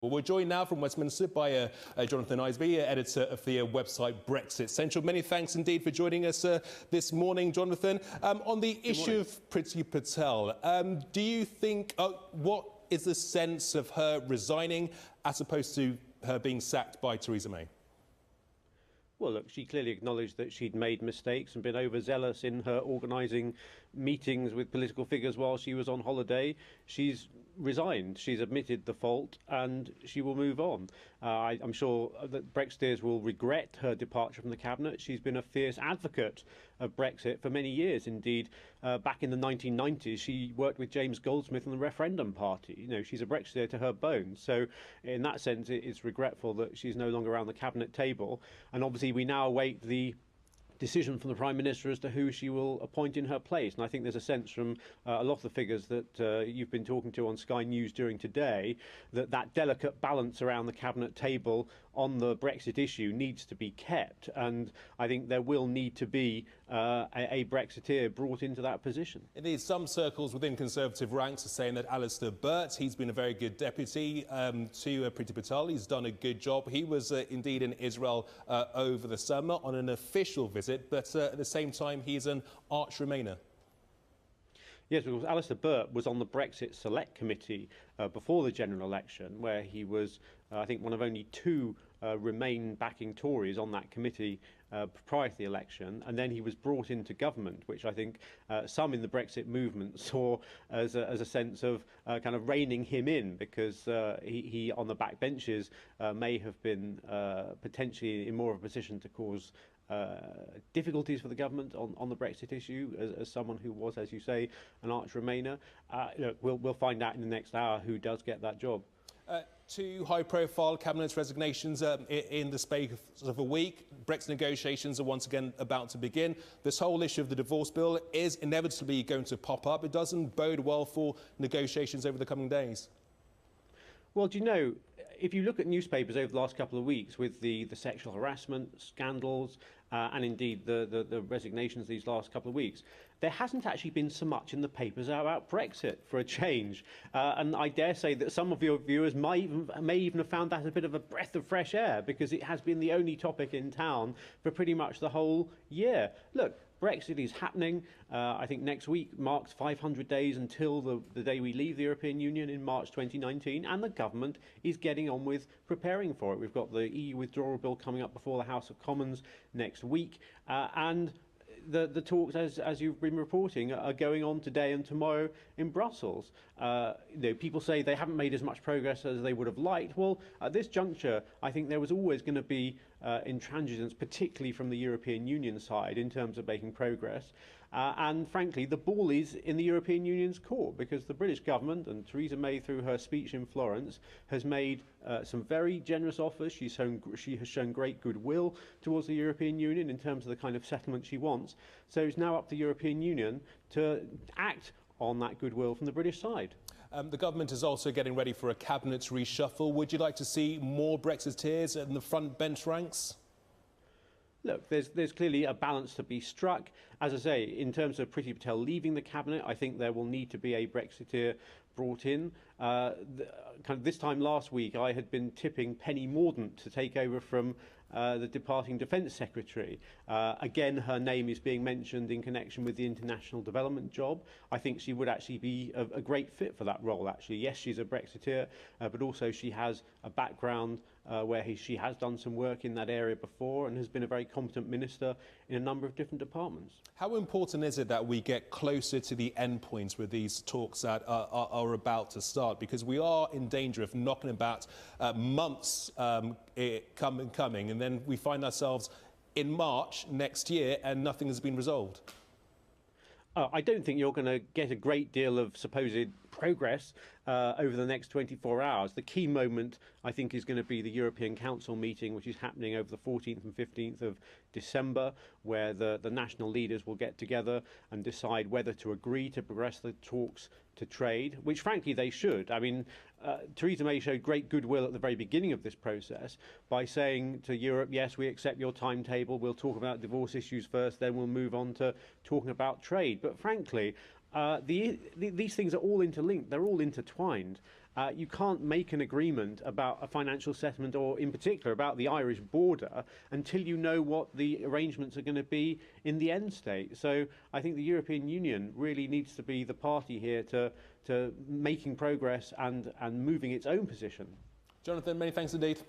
Well, we're joined now from Westminster by Jonathan Isaby, editor of the website BrexitCentral. Many thanks indeed for joining us this morning, Jonathan. On the issue of Priti Patel, do you think, what is the sense of her resigning as opposed to her being sacked by Theresa May? Well, look, she clearly acknowledged that she'd made mistakes and been overzealous in her organising meetings with political figures while she was on holiday. She's resigned. She's admitted the fault and she will move on. I'm sure that Brexiteers will regret her departure from the cabinet. She's been a fierce advocate of Brexit for many years. Indeed, back in the 1990s, she worked with James Goldsmith and the Referendum Party. You know, she's a Brexiteer to her bones. So in that sense, it's regretful that she's no longer around the cabinet table. And obviously, we now await the decision from the Prime Minister as to who she will appoint in her place. And I think there's a sense from a lot of the figures that you've been talking to on Sky News during today that that delicate balance around the cabinet table on the Brexit issue needs to be kept. And I think there will need to be a Brexiteer brought into that position. Indeed, some circles within Conservative ranks are saying that Alistair Burt, he's been a very good deputy to Priti Patel. He's done a good job. He was indeed in Israel over the summer on an official visit, but at the same time, he's an arch Remainer. Yes, because Alistair Burt was on the Brexit Select Committee before the general election, where he was, I think, one of only two Remain backing Tories on that committee prior to the election, and then he was brought into government, which I think some in the Brexit movement saw as a sense of kind of reining him in, because he on the backbenches may have been potentially in more of a position to cause difficulties for the government on the Brexit issue, as someone who was, as you say, an arch Remainer. We'll find out in the next hour who does get that job. Two high-profile cabinet resignations in the space of a week. Brexit negotiations are once again about to begin. This whole issue of the divorce bill is inevitably going to pop up. It doesn't bode well for negotiations over the coming days. Well, do you know, if you look at newspapers over the last couple of weeks with the sexual harassment scandals and indeed the resignations these last couple of weeks, there hasn't actually been so much in the papers about Brexit for a change. And I dare say that some of your viewers may even have found that a bit of a breath of fresh air, because it has been the only topic in town for pretty much the whole year. Look, Brexit is happening. I think next week marks 500 days until the day we leave the European Union in March 2019, and the government is getting on with preparing for it. We've got the EU withdrawal bill coming up before the House of Commons next week, and the talks, as you've been reporting, are going on today and tomorrow in Brussels. People say they haven't made as much progress as they would have liked. Well, at this juncture, I think there was always going to be intransigence, particularly from the European Union side, in terms of making progress. And frankly, the ball is in the European Union's court, because the British government, and Theresa May through her speech in Florence, has made some very generous offers. She has shown great goodwill towards the European Union in terms of the kind of settlement she wants. So it's now up to the European Union to act on that goodwill from the British side. The government is also getting ready for a cabinet reshuffle. Would you like to see more Brexiteers in the front bench ranks? Look, there's clearly a balance to be struck. As I say, in terms of Priti Patel leaving the cabinet, I think there will need to be a Brexiteer brought in. Kind of this time last week, I had been tipping Penny Mordaunt to take over from the departing Defence Secretary. Again, her name is being mentioned in connection with the international development job. I think she would actually be a great fit for that role, actually. Yes, she's a Brexiteer, but also she has a background where she has done some work in that area before and has been a very competent minister in a number of different departments. How important is it that we get closer to the end points where these talks that are about to start? Because we are in danger of knocking about months coming, and then we find ourselves in March next year and nothing has been resolved. I don't think you're going to get a great deal of supposed progress over the next 24 hours. The key moment, I think, is going to be the European Council meeting, which is happening over the 14th and 15th of December, where the national leaders will get together and decide whether to agree to progress the talks to trade, which frankly they should. I mean, Theresa May showed great goodwill at the very beginning of this process by saying to Europe, yes, we accept your timetable, we'll talk about divorce issues first, then we'll move on to talking about trade. But frankly, these things are all interlinked, they're all intertwined. You can't make an agreement about a financial settlement, or in particular about the Irish border, until you know what the arrangements are going to be in the end state. So I think the European Union really needs to be the party here to making progress and moving its own position. Jonathan, many thanks indeed.